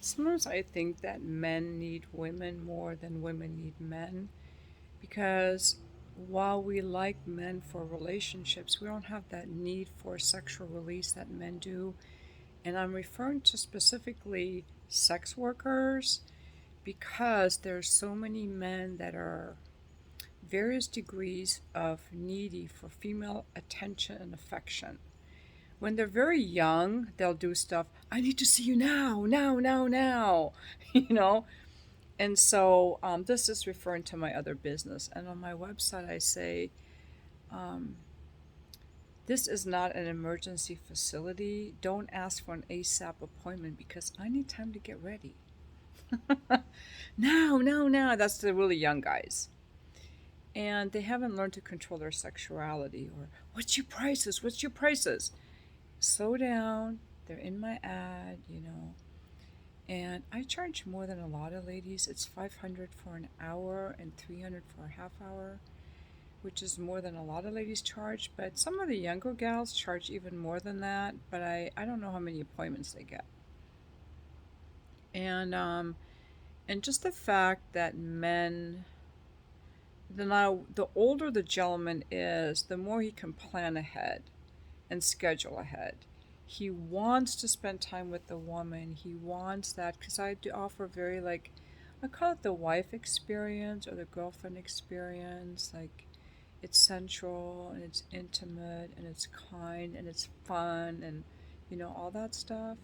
Sometimes I think that men need women more than women need men because while we like men for relationships, we don't have that need for sexual release that men do. And I'm referring to specifically sex workers because there's so many men that are various degrees of needy for female attention and affection. When they're very young, they'll do stuff, I need to see you now, now, now, now, you know? And so this is referring to my other business. And on my website, I say, um, this is not an emergency facility. Don't ask for an ASAP appointment because I need time to get ready. Now, now, now. That's the really young guys. And they haven't learned to control their sexuality or, what's your prices? What's your prices? Slow down. They're in my ad. And I charge more than a lot of ladies. It's 500 for an hour and 300 for a half hour, which is more than a lot of ladies charge. But some of the younger gals charge even more than that. But I don't know how many appointments they get. And just the fact that men, the older the gentleman is, the more he can plan ahead and schedule ahead. He wants to spend time with the woman. He wants that because I do offer very, like, I call it the wife experience or the girlfriend experience. Like, it's sensual and it's intimate and it's kind and it's fun and all that stuff.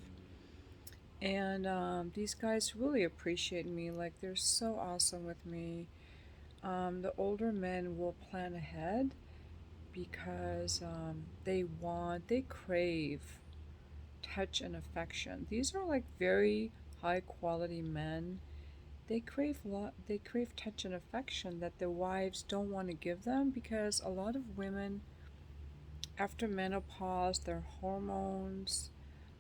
And these guys really appreciate me. Like, they're so awesome with me. The older men will plan ahead because they crave touch and affection. These are like very high quality men. They crave touch and affection that their wives don't want to give them because a lot of women after menopause, their hormones.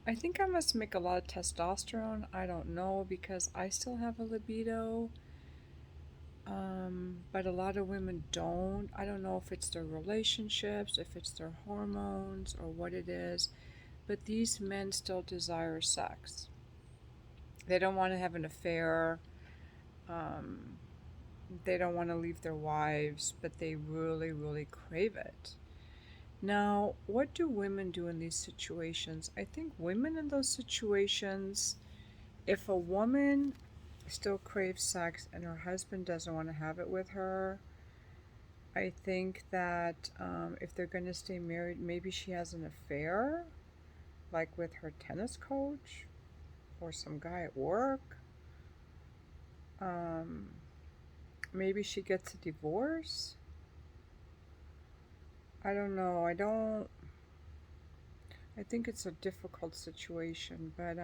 I think I must make a lot of testosterone. I don't know because I still have a libido. But a lot of women don't. I don't know if it's their relationships, if it's their hormones, or what it is. But these men still desire sex. They don't want to have an affair. Um, they don't want to leave their wives, but they really, really crave it. Now, what do women do in these situations? I think women in those situations, if a woman still craves sex and her husband doesn't want to have it with her, I think that if they're going to stay married, maybe she has an affair, like with her tennis coach or some guy at work. Um, Maybe she gets a divorce. I don't know. I think it's a difficult situation, but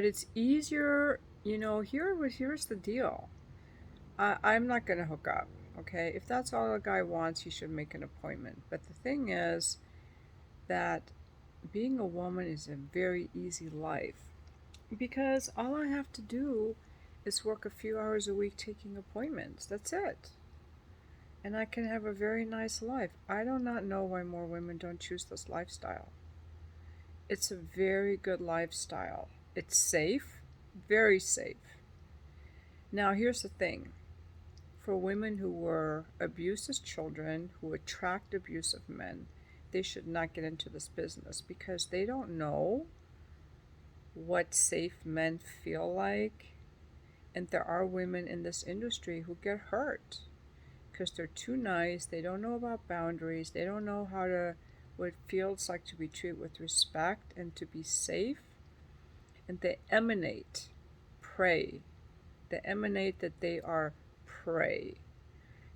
it's easier. Here's the deal. I'm not going to hook up. Okay, if that's all a guy wants, he should make an appointment. But the thing is that being a woman is a very easy life because all I have to do is work a few hours a week taking appointments. That's it. And I can have a very nice life. I do not know why more women don't choose this lifestyle. It's a very good lifestyle. It's safe, very safe. Now, here's the thing, for women who were abused as children, who attract abusive men, they should not get into this business because they don't know what safe men feel like. And there are women in this industry who get hurt because they're too nice. They don't know about boundaries. They don't know what it feels like to be treated with respect and to be safe. And they emanate prey. They emanate that they are prey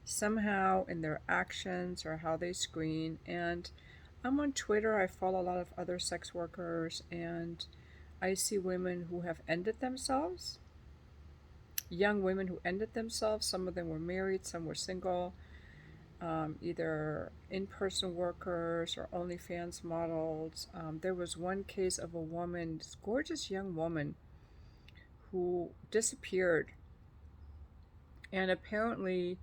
somehow in their actions or how they screen. And I'm on Twitter. I follow a lot of other sex workers, and I see women who have ended themselves, young women who ended themselves. Some of them were married, some were single, either in person workers or OnlyFans models. There was one case of a woman, this gorgeous young woman, who disappeared. And apparently,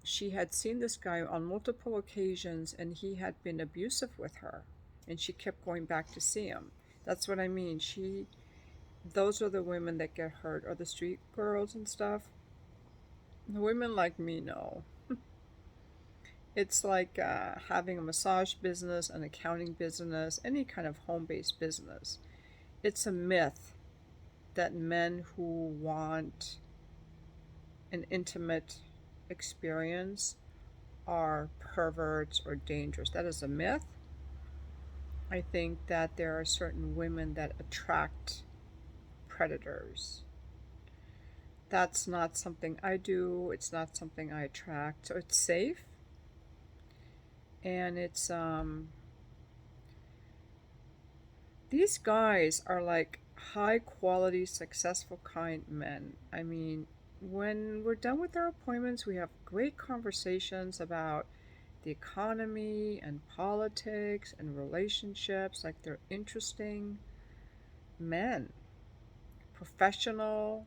she had seen this guy on multiple occasions and he had been abusive with her. and she kept going back to see him. That's what I mean. Those are the women that get hurt, or the street girls and stuff. The women like me know. It's like having a massage business, an accounting business, any kind of home based business. It's a myth that men who want an intimate experience are perverts or dangerous. That is a myth. I think that there are certain women that attract predators. That's not something I do, it's not something I attract. So it's safe, and it's these guys are like high quality, successful, kind men. I mean, when we're done with our appointments, we have great conversations about the economy and politics and relationships. Like, they're interesting men, professional.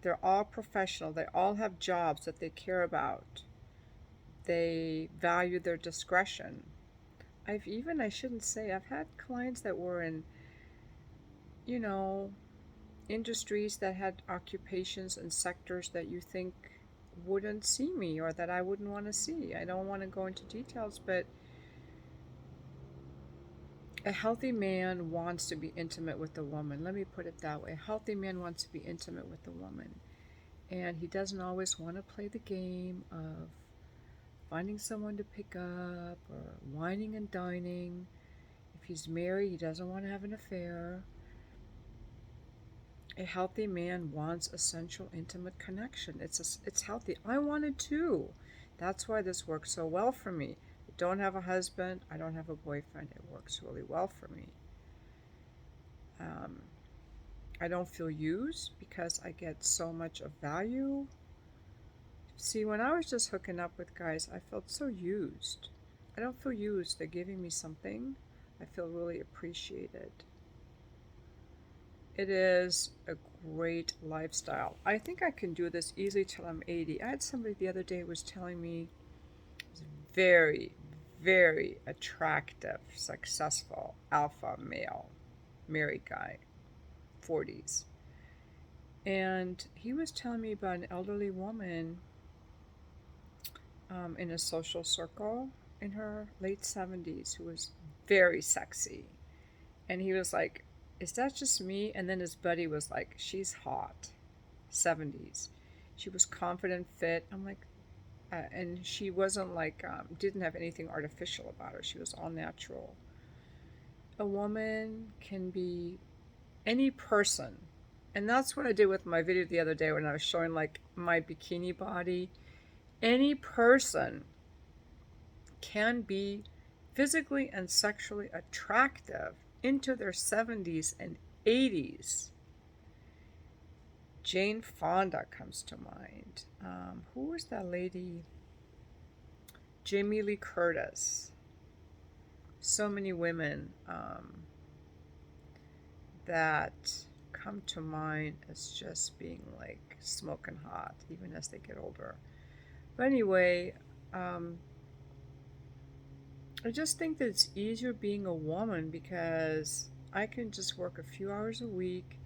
They're all professional. They all have jobs that they care about. They value their discretion. I shouldn't say, I've had clients that were in, you know, industries that had occupations and sectors that you think wouldn't see me or that I wouldn't want to see. I don't want to go into details, but a healthy man wants to be intimate with a woman. Let me put it that way. A healthy man wants to be intimate with a woman. And he doesn't always want to play the game of finding someone to pick up or whining and dining. If he's married, he doesn't want to have an affair. A healthy man wants a sensual, intimate connection. It's healthy. I want it too. That's why this works so well for me. I don't have a husband. I don't have a boyfriend. It works really well for me. Um, I don't feel used because I get so much of value. See, when I was just hooking up with guys, I felt so used. I don't feel used. They're giving me something. I feel really appreciated. It is a great lifestyle. I think I can do this easily till I'm 80. I had somebody the other day who was telling me he's very, very attractive, successful, alpha male, married guy, 40s. And he was telling me about an elderly woman in a social circle in her late 70s who was very sexy. And he was like, is that just me? And then his buddy was like, she's hot. 70s. She was confident, fit. I'm like, and she wasn't like, didn't have anything artificial about her. She was all natural. A woman can be any person. And that's what I did with my video the other day when I was showing like my bikini body. Any person can be physically and sexually attractive into their 70s and 80s. Jane Fonda comes to mind. Who was that lady? Jamie Lee Curtis. So many women that come to mind as just being like smoking hot, even as they get older. But anyway, I just think that it's easier being a woman because I can just work a few hours a week.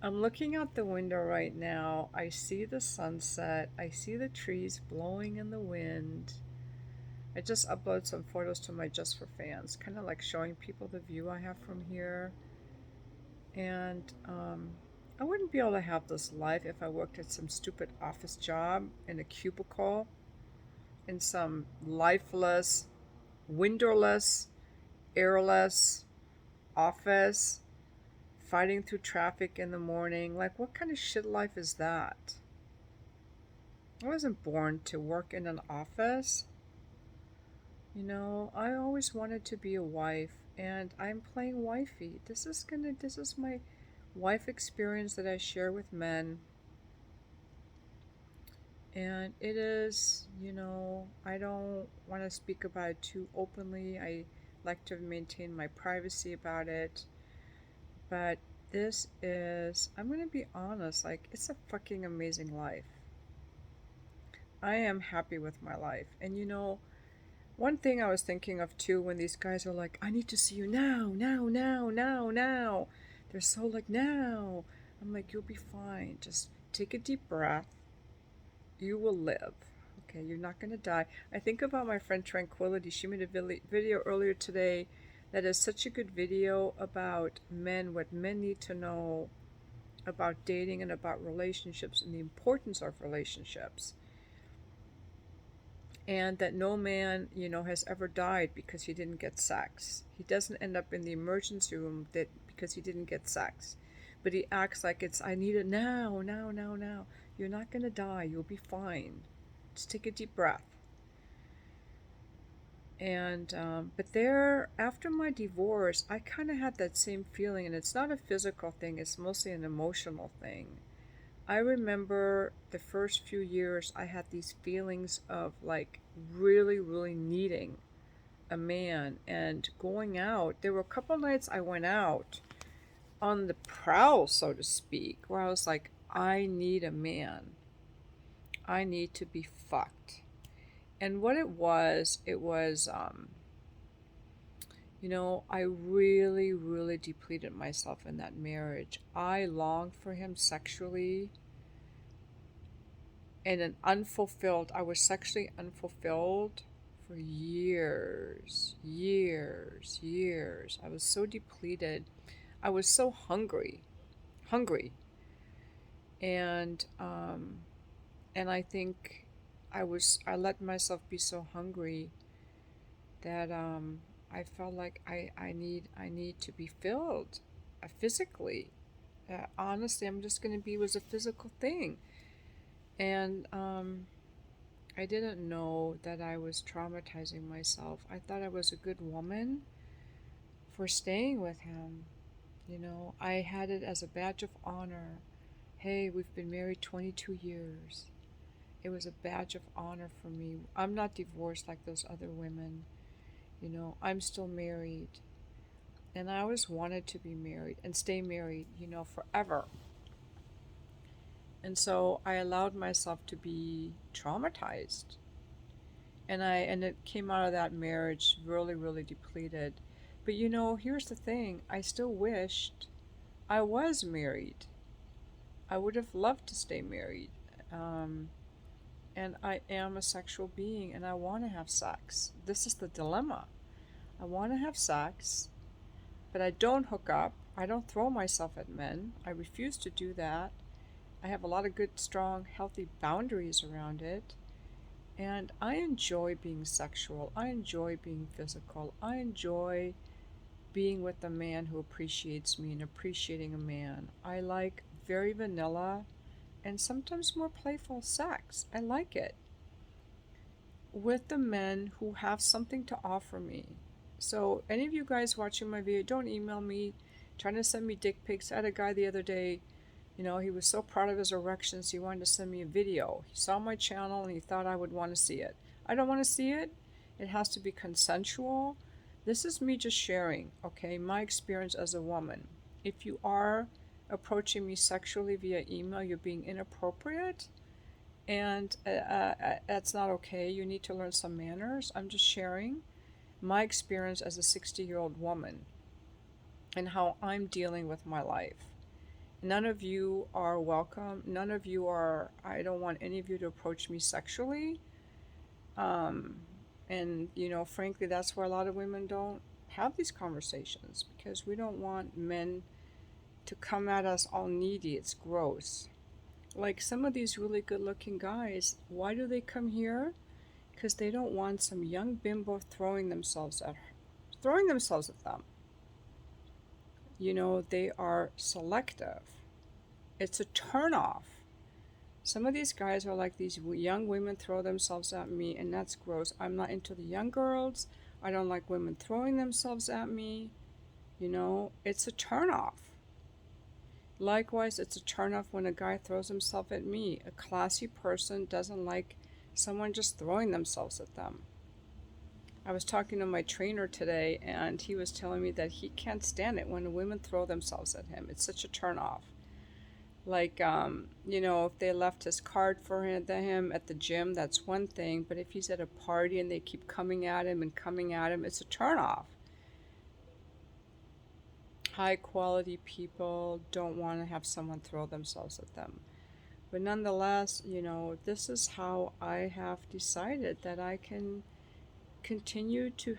I'm looking out the window right now. I see the sunset. I see the trees blowing in the wind. I just uploaded some photos to my Just for Fans, kind of like showing people the view I have from here. And I wouldn't be able to have this life if I worked at some stupid office job in a cubicle, in some lifeless, windowless, airless office, fighting through traffic in the morning. Like, what kind of shit life is that? I wasn't born to work in an office. You know, I always wanted to be a wife, and I'm playing Wifey. This is my wife experience that I share with men. And it is, I don't want to speak about it too openly. I like to maintain my privacy about it. But I'm going to be honest, like, it's a fucking amazing life. I am happy with my life. And One thing I was thinking of too, when these guys are like, I need to see you now, now, now, now, now. They're so like, now. I'm like, you'll be fine. Just take a deep breath. You will live. Okay, you're not going to die. I think about my friend Tranquility. She made a video earlier today that is such a good video about men, what men need to know about dating and about relationships and the importance of relationships. And that no man, has ever died because he didn't get sex. He doesn't end up in the emergency room because he didn't get sex. But he acts like it's, I need it now, now, now, now. You're not going to die. You'll be fine. Just take a deep breath. And, but there, after my divorce, I kind of had that same feeling. And it's not a physical thing, it's mostly an emotional thing. I remember the first few years I had these feelings of like really, really needing a man and going out. There were a couple nights I went out on the prowl, so to speak, where I was like, I need a man. I need to be fucked. And what it was, I really, really depleted myself in that marriage. I longed for him sexually. And I was sexually unfulfilled for years, years, years. I was so depleted. I was so hungry. And, I think I let myself be so hungry that, I felt like I need to be filled physically. Honestly, I'm just going to be, was a physical thing. And I didn't know that I was traumatizing myself. I thought I was a good woman for staying with him. I had it as a badge of honor. Hey, we've been married 22 years. It was a badge of honor for me. I'm not divorced like those other women. I'm still married. And I always wanted to be married and stay married, forever. And so I allowed myself to be traumatized. And it came out of that marriage really, really depleted. But here's the thing. I still wished I was married. I would have loved to stay married. And I am a sexual being and I want to have sex. This is the dilemma. I want to have sex, but I don't hook up. I don't throw myself at men. I refuse to do that. I have a lot of good, strong, healthy boundaries around it. And I enjoy being sexual. I enjoy being physical. I enjoy being with a man who appreciates me and appreciating a man. I like very vanilla and sometimes more playful sex. I like it. With the men who have something to offer me. So, any of you guys watching my video, don't email me trying to send me dick pics. I had a guy the other day. He was so proud of his erections, he wanted to send me a video. He saw my channel and he thought I would want to see it. I don't want to see it. It has to be consensual. This is me just sharing, okay, my experience as a woman. If you are approaching me sexually via email, you're being inappropriate, and that's not okay. You need to learn some manners. I'm just sharing my experience as a 60-year-old woman and how I'm dealing with my life. None of you are welcome. None of you are, I don't want any of you to approach me sexually. And, frankly, that's why a lot of women don't have these conversations, because we don't want men to come at us all needy. It's gross. Like some of these really good looking guys, why do they come here? Because they don't want some young bimbo throwing themselves at them. They are selective. It's a turnoff. Some of these guys are like, these young women throw themselves at me, and that's gross. I'm not into the young girls. I don't like women throwing themselves at me. It's a turnoff. Likewise, it's a turnoff when a guy throws himself at me. A classy person doesn't like someone just throwing themselves at them. I was talking to my trainer today, and he was telling me that he can't stand it when women throw themselves at him. It's such a turnoff. Like, if they left his card for him at the gym, that's one thing. But if he's at a party and they keep coming at him and coming at him, it's a turnoff. High quality people don't want to have someone throw themselves at them. But nonetheless, this is how I have decided that I can continue to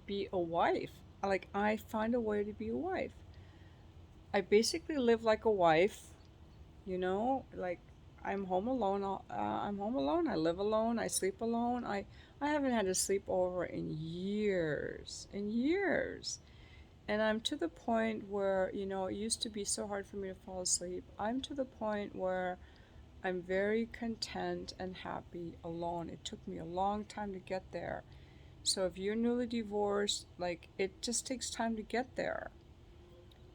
be a wife. Like, I find a way to be a wife. I basically live like a wife, like I'm home alone. I'm home alone. I live alone. I sleep alone. I haven't had a sleepover in years, and I'm to the point where, it used to be so hard for me to fall asleep. I'm to the point where I'm very content and happy alone. It took me a long time to get there. So if you're newly divorced, like, it just takes time to get there.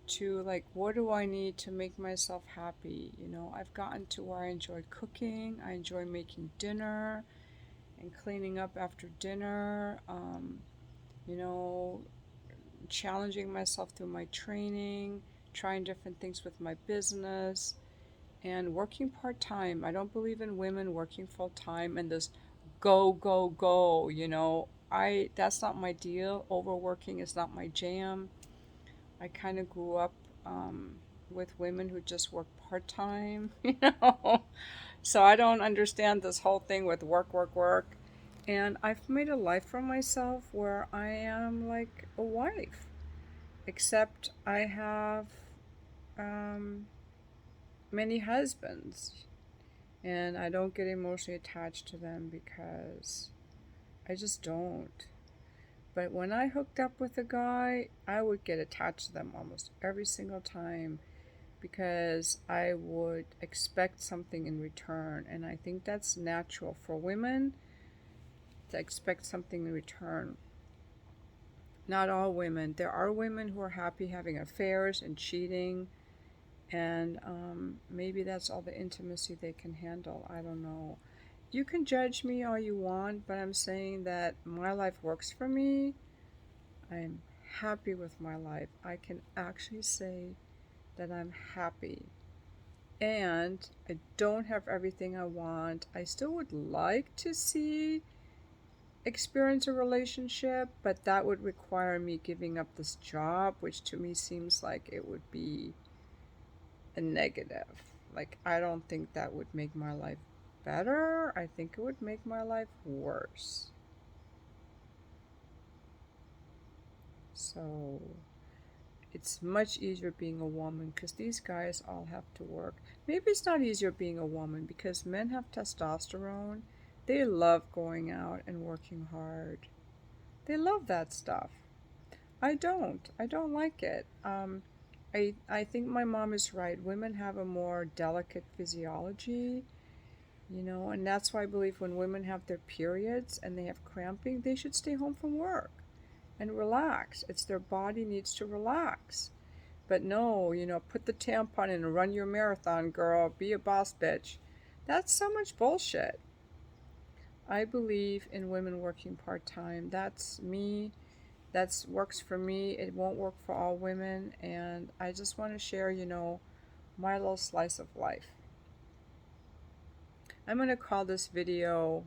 To, like, what do I need to make myself happy? I've gotten to where I enjoy cooking, I enjoy making dinner and cleaning up after dinner, you know, challenging myself through my training, trying different things with my business, and working part time. I don't believe in women working full time and this go, go, go, that's not my deal. Overworking is not my jam. I kind of grew up with women who just work part time, So I don't understand this whole thing with work, work, work. And I've made a life for myself where I am like a wife, except I have um, many husbands, and I don't get emotionally attached to them because I just don't. But when I hooked up with a guy, I would get attached to them almost every single time because I would expect something in return. And I think that's natural for women to expect something in return. Not all women. There are women who are happy having affairs and cheating, and maybe that's all the intimacy they can handle. I don't know. You can judge me all you want, but I'm saying that my life works for me. I'm happy with my life. I can actually say that I'm happy. And I don't have everything I want. I still would like to experience a relationship, but that would require me giving up this job, which to me seems like it would be a negative. Like, I don't think that would make my life better. I think it would make my life worse. So it's much easier being a woman because these guys all have to work. Maybe it's not easier being a woman because men have testosterone. They love going out and working hard. They love that stuff. I don't. I don't like it. I think my mom is right. Women have a more delicate physiology, and that's why I believe when women have their periods and they have cramping, they should stay home from work and relax. It's their body needs to relax. But no, put the tampon in and run your marathon, girl. Be a boss bitch. That's so much bullshit. I believe in women working part time. That's me. That works for me. It won't work for all women. And I just want to share, my little slice of life. I'm going to call this video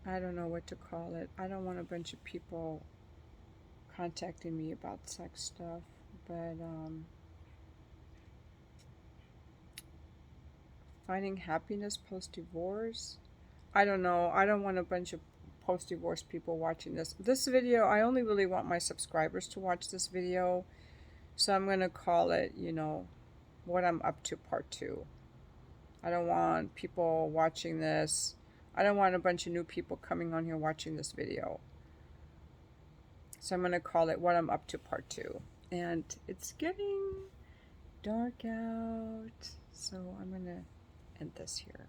I don't know what to call it. I don't want a bunch of people contacting me about sex stuff, but finding happiness post divorce. I don't know. I don't want a bunch of post divorce people watching this. This video, I only really want my subscribers to watch this video, so I'm going to call it, what I'm up to part 2. I don't want people watching this. I don't want a bunch of new people coming on here watching this video. So I'm going to call it what I'm up to part 2. And it's getting dark out, so I'm going to end this here.